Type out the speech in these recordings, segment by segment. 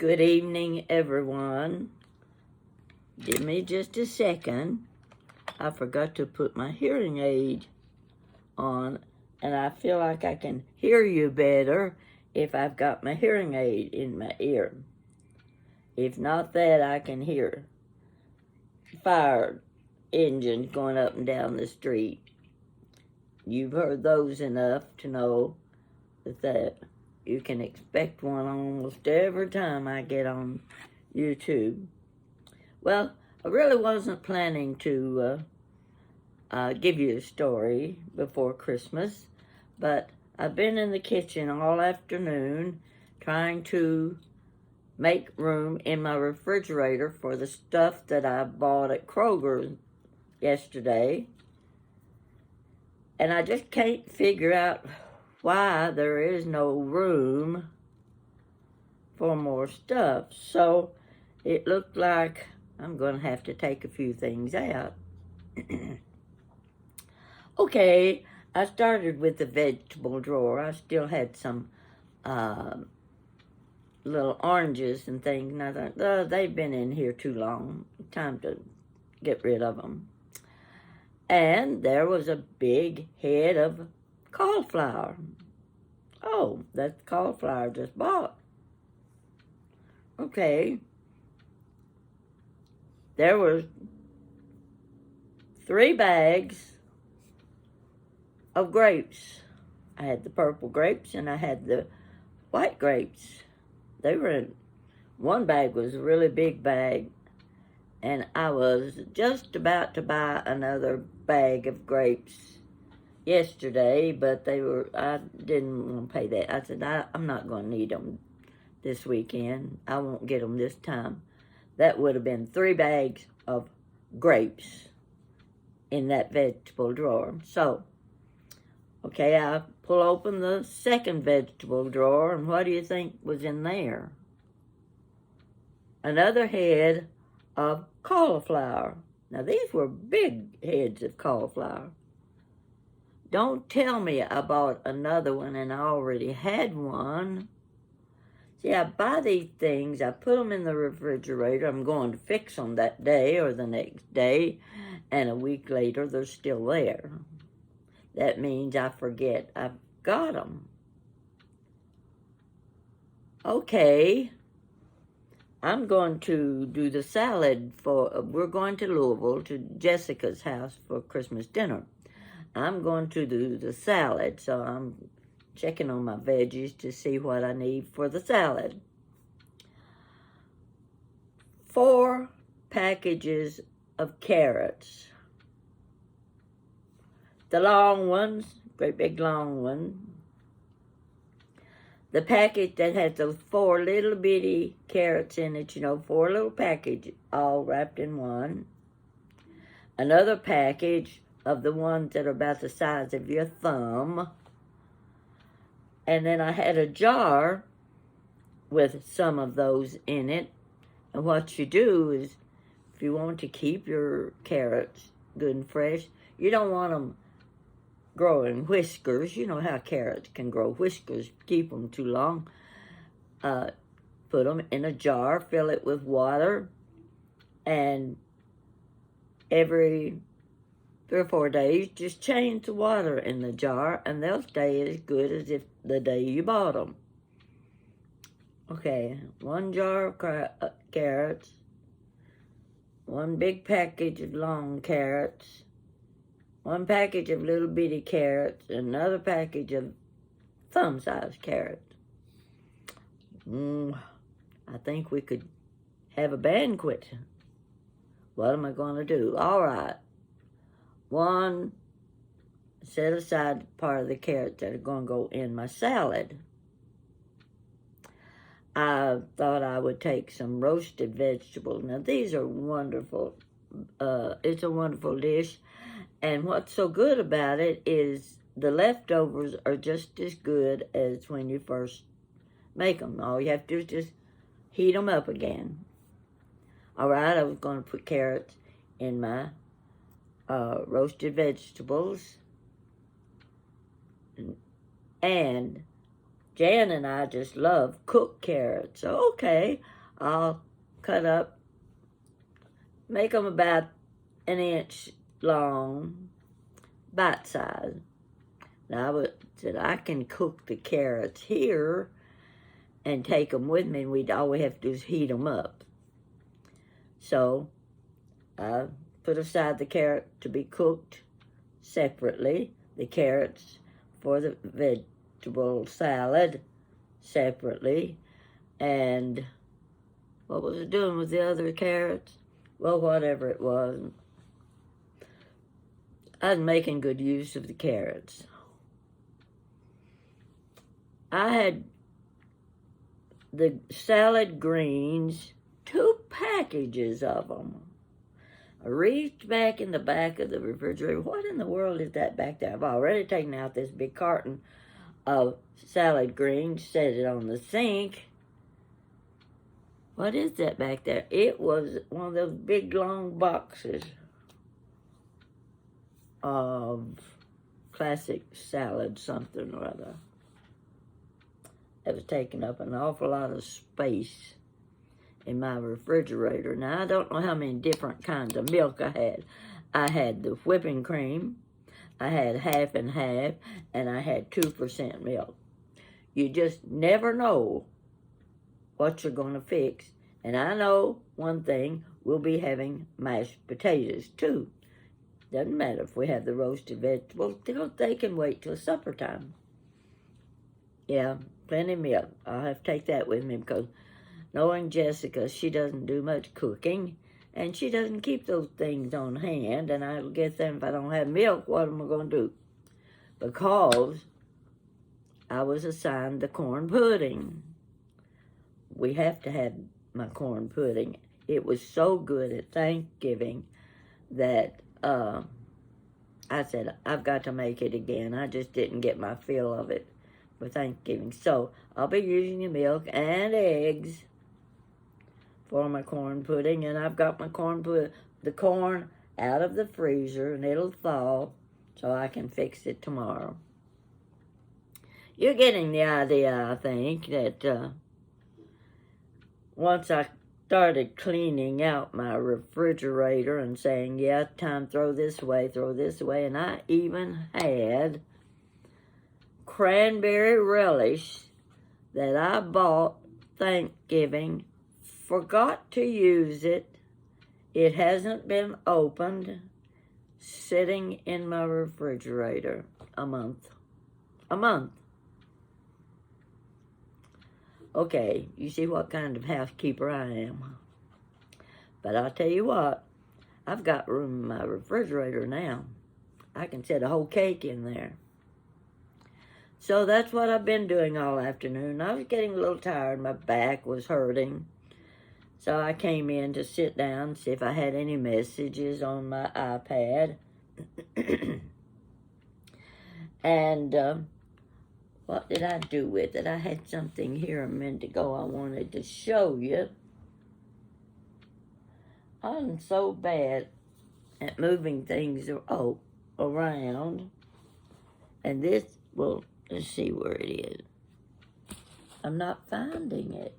Good evening, everyone. Give me just a second. I forgot to put my hearing aid on, and I feel like I can hear you better if I've got my hearing aid in my ear. If not that, I can hear fire engines going up and down the street. You've heard those enough to know that you can expect one almost every time I get on YouTube. Well, I really wasn't planning to give you a story before Christmas, but I've been in the kitchen all afternoon trying to make room in my refrigerator for the stuff that I bought at Kroger yesterday. And I just can't figure out why there is no room for more stuff. So it looked like I'm going to have to take a few things out. Okay, I started with the vegetable drawer. I still had some little oranges and things, and I thought, oh, they've been in here too long. Time to get rid of them. And there was a big head of cauliflower. Oh, that's cauliflower I just bought. Okay. There were 3 bags of grapes. I had the purple grapes and I had the white grapes. They were in, one bag was a really big bag, and I was just about to buy another bag of grapes yesterday, but I didn't want to pay that. I said, I'm not going to need them this weekend. I won't get them this time. That would have been 3 bags of grapes in that vegetable drawer. So, okay, I pull open the second vegetable drawer, and what do you think was in there? Another head of cauliflower. Now, these were big heads of cauliflower. Don't tell me I bought another one and I already had one. See, I buy these things, I put them in the refrigerator. I'm going to fix them that day or the next day, and a week later, they're still there. That means I forget I've got them. Okay, I'm going to do the salad we're going to Louisville to Jessica's house for Christmas dinner. I'm going to do the salad, so I'm checking on my veggies to see what I need for the salad. 4 packages of carrots. The long ones, great big long one. The package that has those 4 little bitty carrots in it, 4 little packages all wrapped in one. Another package of the ones that are about the size of your thumb. And then I had a jar with some of those in it. And what you do is, if you want to keep your carrots good and fresh, you don't want them growing whiskers. You know how carrots can grow whiskers. Keep them too long. Put them in a jar, fill it with water, and every 3 or 4 days, just change the water in the jar, and they'll stay as good as if the day you bought them. Okay, 1 jar of carrots, 1 big package of long carrots, 1 package of little bitty carrots, another package of thumb-sized carrots. I think we could have a banquet. What am I going to do? All right. 1, set aside part of the carrots that are going to go in my salad. I thought I would take some roasted vegetables. Now, these are wonderful. It's a wonderful dish. And what's so good about it is the leftovers are just as good as when you first make them. All you have to do is just heat them up again. All right, I was going to put carrots in my roasted vegetables. And Jan and I just love cooked carrots. So, okay, I'll cut up, make them about an inch long, bite size. Now, I said I can cook the carrots here and take them with me, and all we have to do is heat them up. So I put aside the carrot to be cooked separately, the carrots for the vegetable salad separately, and what was I doing with the other carrots? Well, whatever it was, I was making good use of the carrots. I had the salad greens, 2 packages of them. I reached back in the back of the refrigerator. What in the world is that back there? I've already taken out this big carton of salad greens, set it on the sink. What is that back there? It was one of those big long boxes of classic salad something or other. It was taking up an awful lot of space in my refrigerator. Now, I don't know how many different kinds of milk I had. I had the whipping cream, I had half and half, and I had 2% milk. You just never know what you're going to fix. And I know one thing, we'll be having mashed potatoes too. Doesn't matter if we have the roasted vegetables, they can wait till supper time. Yeah, plenty of milk. I'll have to take that with me because knowing Jessica, she doesn't do much cooking, and she doesn't keep those things on hand, and I'll get them if I don't have milk. What am I going to do? Because I was assigned the corn pudding. We have to have my corn pudding. It was so good at Thanksgiving that I said, I've got to make it again. I just didn't get my fill of it for Thanksgiving. So I'll be using the milk and eggs for my corn pudding, and I've got my the corn out of the freezer, and it'll thaw so I can fix it tomorrow. You're getting the idea, I think, that once I started cleaning out my refrigerator and saying, yeah, time, throw this away, and I even had cranberry relish that I bought Thanksgiving, forgot to use it. It hasn't been opened, sitting in my refrigerator a month. Okay, you see what kind of housekeeper I am. But I'll tell you what, I've got room in my refrigerator now. I can set a whole cake in there. So that's what I've been doing all afternoon. I was getting a little tired. My back was hurting. So I came in to sit down, see if I had any messages on my iPad. And what did I do with it? I had something here a minute ago I wanted to show you. I'm so bad at moving things around. And this, well, let's see where it is. I'm not finding it.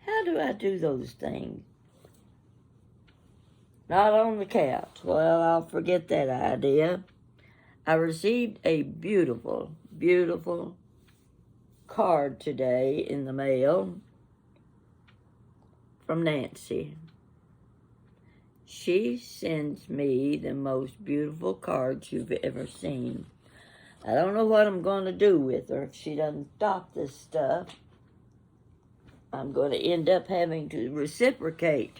How do I do those things? Not on the couch. Well, I'll forget that idea. I received a beautiful, beautiful card today in the mail from Nancy. She sends me the most beautiful cards you've ever seen. I don't know what I'm going to do with her if she doesn't stop this stuff. I'm going to end up having to reciprocate.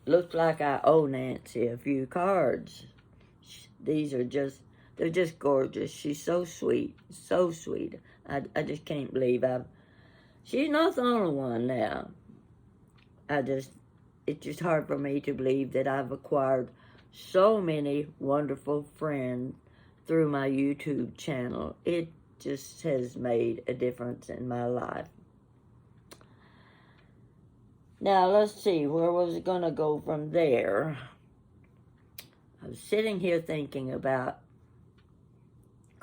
Looks like I owe Nancy a few cards. These are they're just gorgeous. She's so sweet, so sweet. I just can't believe she's not the only one now. It's just hard for me to believe that I've acquired so many wonderful friends through my YouTube channel. It just has made a difference in my life. Now, let's see, where was it going to go from there? I was sitting here thinking about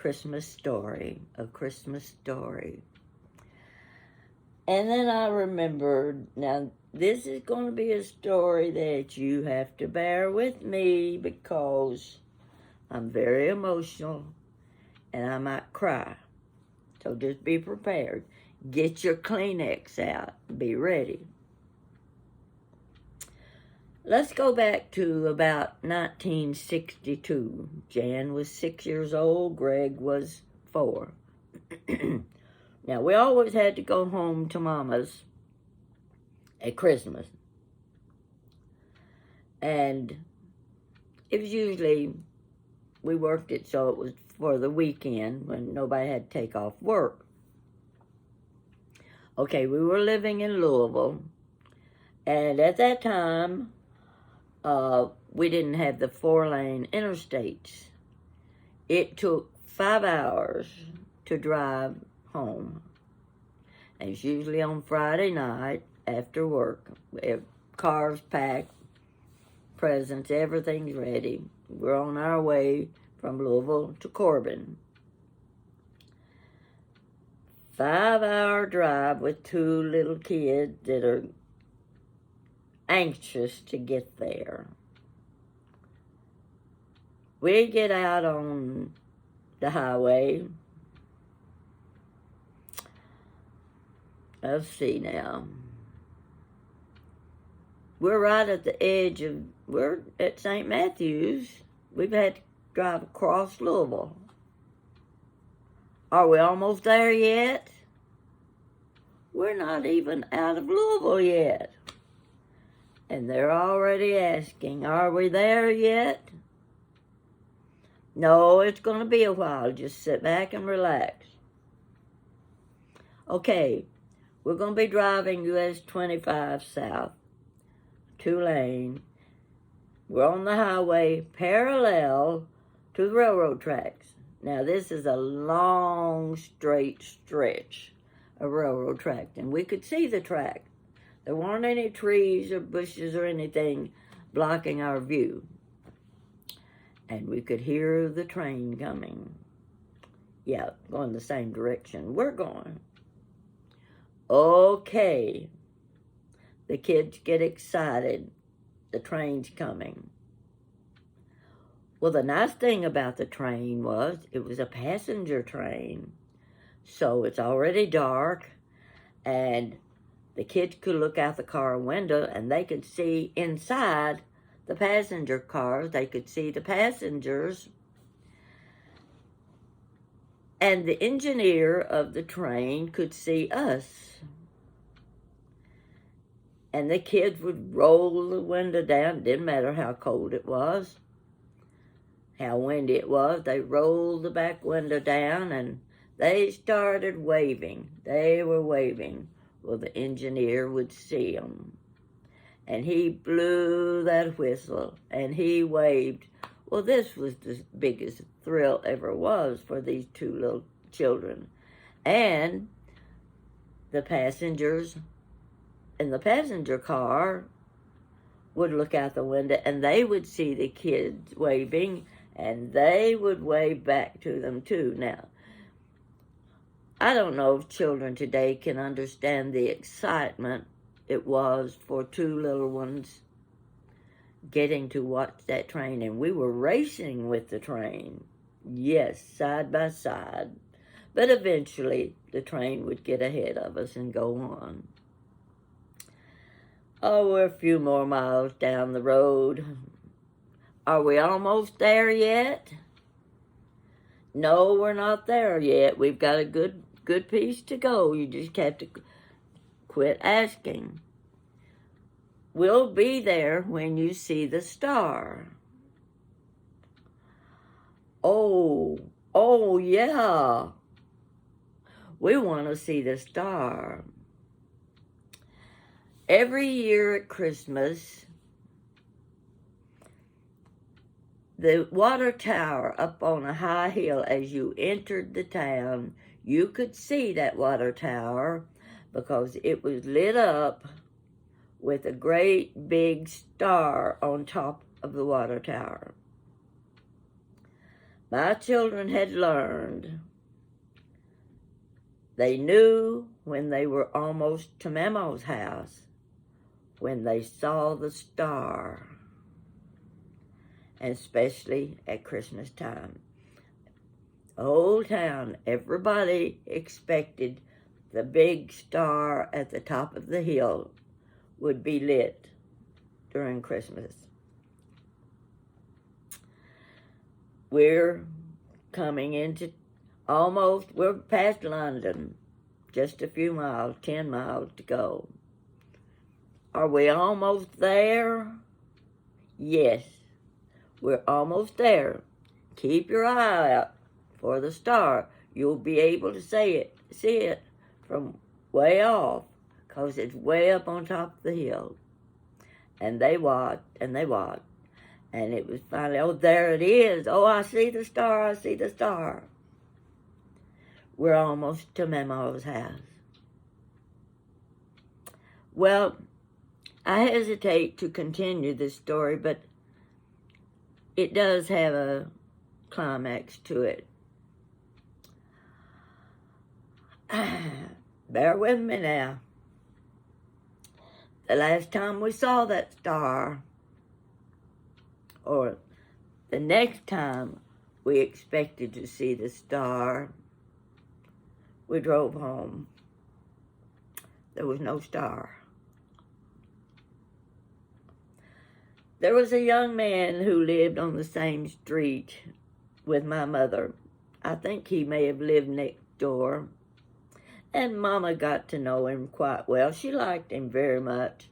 Christmas story, a Christmas story. And then I remembered, now this is going to be a story that you have to bear with me because I'm very emotional and I might cry. So just be prepared. Get your Kleenex out. Be ready. Let's go back to about 1962. Jan was 6 years old. Greg was 4. Now, we always had to go home to Mama's at Christmas. And it was usually, we worked it so it was for the weekend when nobody had to take off work. Okay, we were living in Louisville. And at that time, we didn't have the 4-lane interstates. It took 5 hours to drive home. And it's usually on Friday night after work. Cars packed, presents, everything's ready. We're on our way from Louisville to Corbin. 5-hour drive with 2 little kids that are anxious to get there. We get out on the highway. Let's see now. We're right at the edge of, we're at St. Matthews. We've had to drive across Louisville. Are we almost there yet? We're not even out of Louisville yet. And they're already asking, are we there yet? No, it's going to be a while. Just sit back and relax. Okay, we're going to be driving US 25 south, 2-lane. We're on the highway parallel to the railroad tracks. Now, this is a long, straight stretch of railroad track, and we could see the track. There weren't any trees or bushes or anything blocking our view. And we could hear the train coming. Yeah, going the same direction we're going. Okay. The kids get excited. The train's coming. Well, the nice thing about the train was it was a passenger train. So it's already dark, and the kids could look out the car window and they could see inside the passenger cars. They could see the passengers. And the engineer of the train could see us. And the kids would roll the window down. Didn't matter how cold it was, how windy it was. They rolled the back window down and they started waving. They were waving. Well, the engineer would see them. And he blew that whistle, and he waved. Well, this was the biggest thrill ever was for these 2 little children. And the passengers in the passenger car would look out the window, and they would see the kids waving, and they would wave back to them too. Now, I don't know if children today can understand the excitement it was for 2 little ones getting to watch that train. And we were racing with the train. Yes, side by side. But eventually the train would get ahead of us and go on. Oh, we're a few more miles down the road. Are we almost there yet? No, we're not there yet. We've got a good piece to go. You just have to quit asking. We'll be there when you see the star. Oh, yeah. We want to see the star. Every year at Christmas, the water tower up on a high hill, as you entered the town, you could see that water tower because it was lit up with a great big star on top of the water tower. My children had learned. They knew when they were almost to Mama's house when they saw the star, and especially at Christmas time. The whole town, everybody expected the big star at the top of the hill would be lit during Christmas. We're coming into we're past London, just a few miles, 10 miles to go. Are we almost there? Yes, we're almost there. Keep your eye out for the star. You'll be able to see it from way off, because it's way up on top of the hill. And they watched, and they watched. And it was finally, oh, there it is. Oh, I see the star, I see the star. We're almost to Mama's house. Well, I hesitate to continue this story, but it does have a climax to it. Bear with me now. The last time we saw that star, or the next time we expected to see the star, we drove home. There was no star. There was a young man who lived on the same street with my mother. I think he may have lived next door. And Mama got to know him quite well. She liked him very much.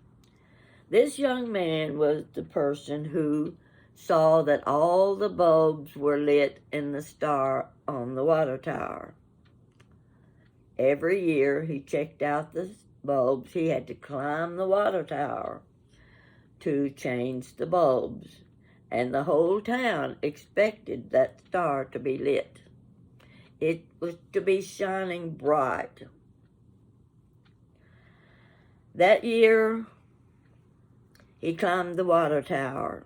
This young man was the person who saw that all the bulbs were lit in the star on the water tower. Every year he checked out the bulbs. He had to climb the water tower to change the bulbs. And the whole town expected that star to be lit. It was to be shining bright. That year, he climbed the water tower.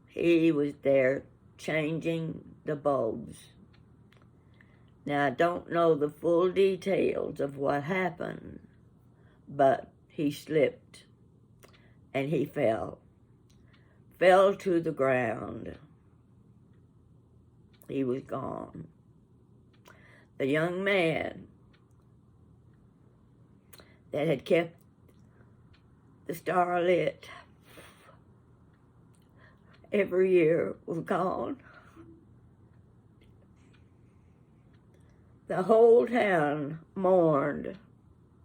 He was there changing the bulbs. Now, I don't know the full details of what happened, but he slipped and he fell to the ground. He was gone. The young man that had kept the star lit every year was gone. The whole town mourned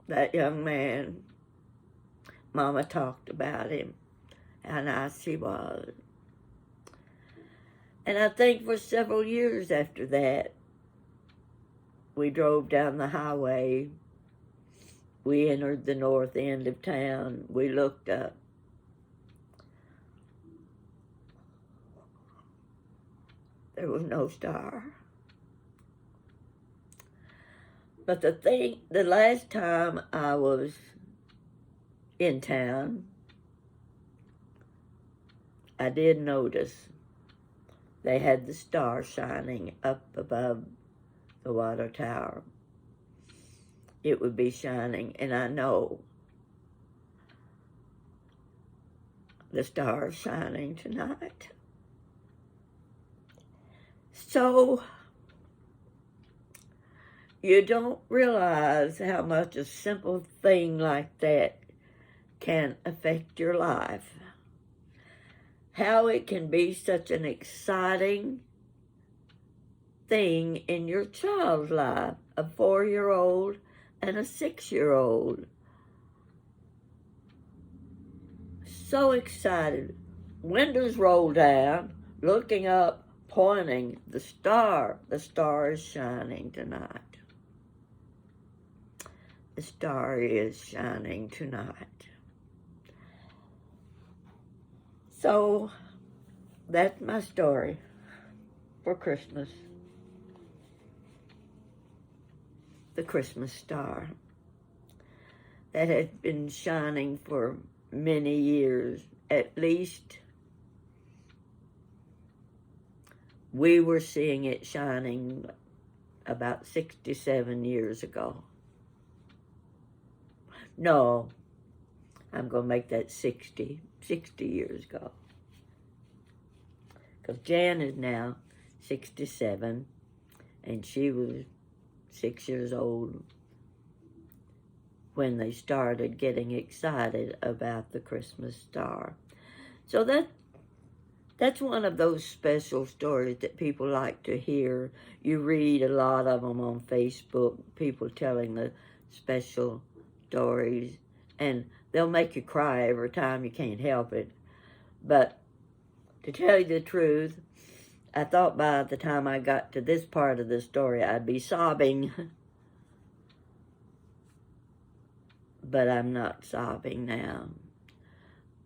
that young man. Mama talked about him, how nice he was. And I think for several years after that, we drove down the highway. We entered the north end of town. We looked up. There was no star. But the last time I was in town, I did notice they had the star shining up above the water tower. It would be shining, and I know the star is shining tonight. So, you don't realize how much a simple thing like that can affect your life. How it can be such an exciting thing in your child's life, a 4-year-old and a 6-year-old. So excited. Windows roll down, looking up, pointing, the star. The star is shining tonight. The star is shining tonight. So, that's my story for Christmas. The Christmas star that has been shining for many years, at least we were seeing it shining about 67 years ago. No, I'm going to make that 60 years ago. Because Jan is now 67, and she was 6 years old when they started getting excited about the Christmas star. So that's one of those special stories that people like to hear. You read a lot of them on Facebook, people telling the special stories, and they'll make you cry every time. You can't help it. But to tell you the truth, I thought by the time I got to this part of the story, I'd be sobbing. But I'm not sobbing now.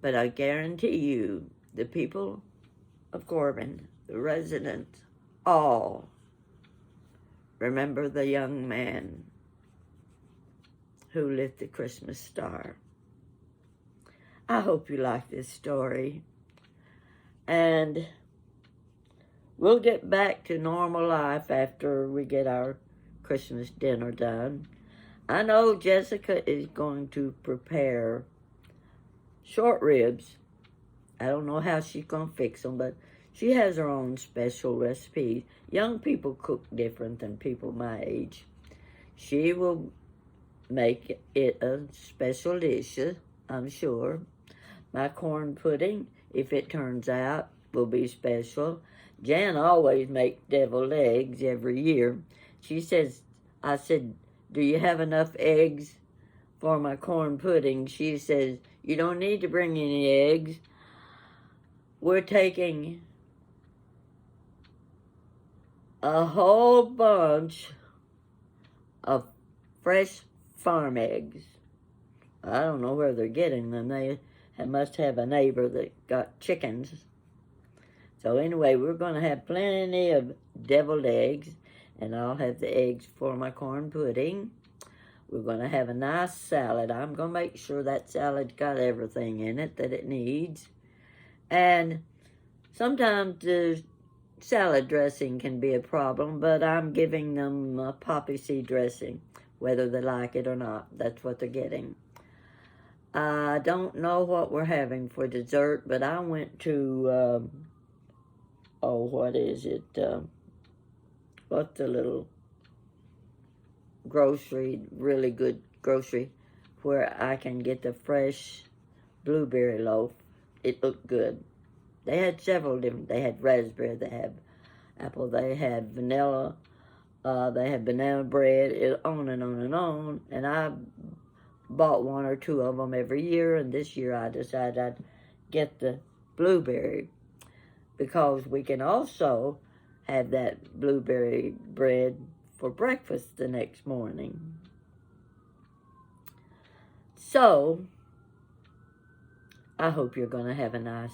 But I guarantee you, the people of Corbin, the residents, all remember the young man who lit the Christmas star. I hope you like this story. And we'll get back to normal life after we get our Christmas dinner done. I know Jessica is going to prepare short ribs. I don't know how she's going to fix them, but she has her own special recipe. Young people cook different than people my age. She will make it a special dish, I'm sure. My corn pudding, if it turns out, will be special. Jan always makes deviled eggs every year. She says, I said, do you have enough eggs for my corn pudding? She says, you don't need to bring any eggs. We're taking a whole bunch of fresh farm eggs. I don't know where they're getting them. They must have a neighbor that got chickens. So anyway, we're going to have plenty of deviled eggs, and I'll have the eggs for my corn pudding. We're going to have a nice salad. I'm going to make sure that salad's got everything in it that it needs. And sometimes the salad dressing can be a problem, but I'm giving them a poppy seed dressing, whether they like it or not. That's what they're getting. I don't know what we're having for dessert, but I went to, what is it? What's the little grocery, really good grocery, where I can get the fresh blueberry loaf. It looked good. They had several different, they had raspberry, they had apple, they had vanilla, they had banana bread, on and on and on. And I bought one or two of them every year, and this year I decided I'd get the blueberry because we can also have that blueberry bread for breakfast the next morning. So, I hope you're going to have a nice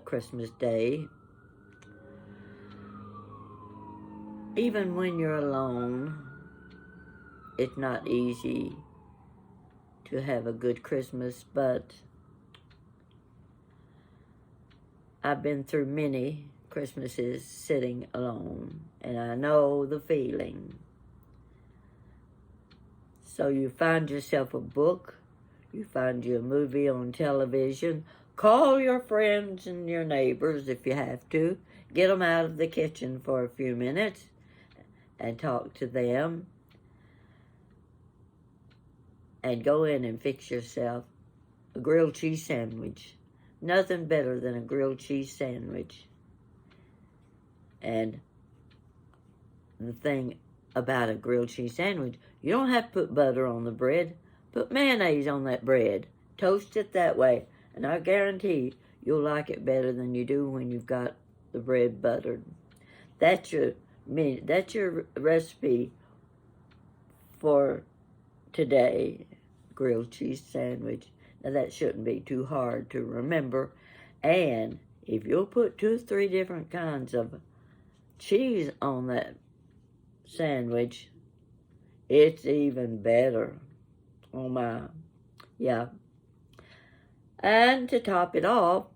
Christmas day. Even when you're alone, it's not easy to have a good Christmas, but I've been through many Christmases sitting alone, and I know the feeling. So you find yourself a book, you find you a movie on television, call your friends and your neighbors if you have to, get them out of the kitchen for a few minutes and talk to them, and go in and fix yourself a grilled cheese sandwich. Nothing better than a grilled cheese sandwich. And the thing about a grilled cheese sandwich, you don't have to put butter on the bread. Put mayonnaise on that bread. Toast it that way. And I guarantee you'll like it better than you do when you've got the bread buttered. That's your recipe for today, grilled cheese sandwich. Now that shouldn't be too hard to remember. And if you'll put 2 or 3 different kinds of cheese on that sandwich, it's even better. Oh my, yeah. And to top it off,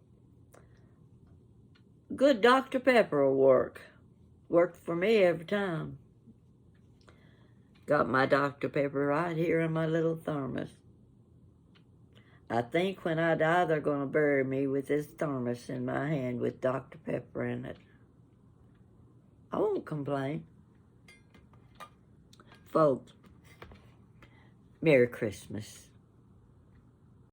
good Dr. Pepper will work. Worked for me every time. Got my Dr. Pepper right here in my little thermos. I think when I die, they're going to bury me with this thermos in my hand with Dr. Pepper in it. I won't complain. Folks, Merry Christmas.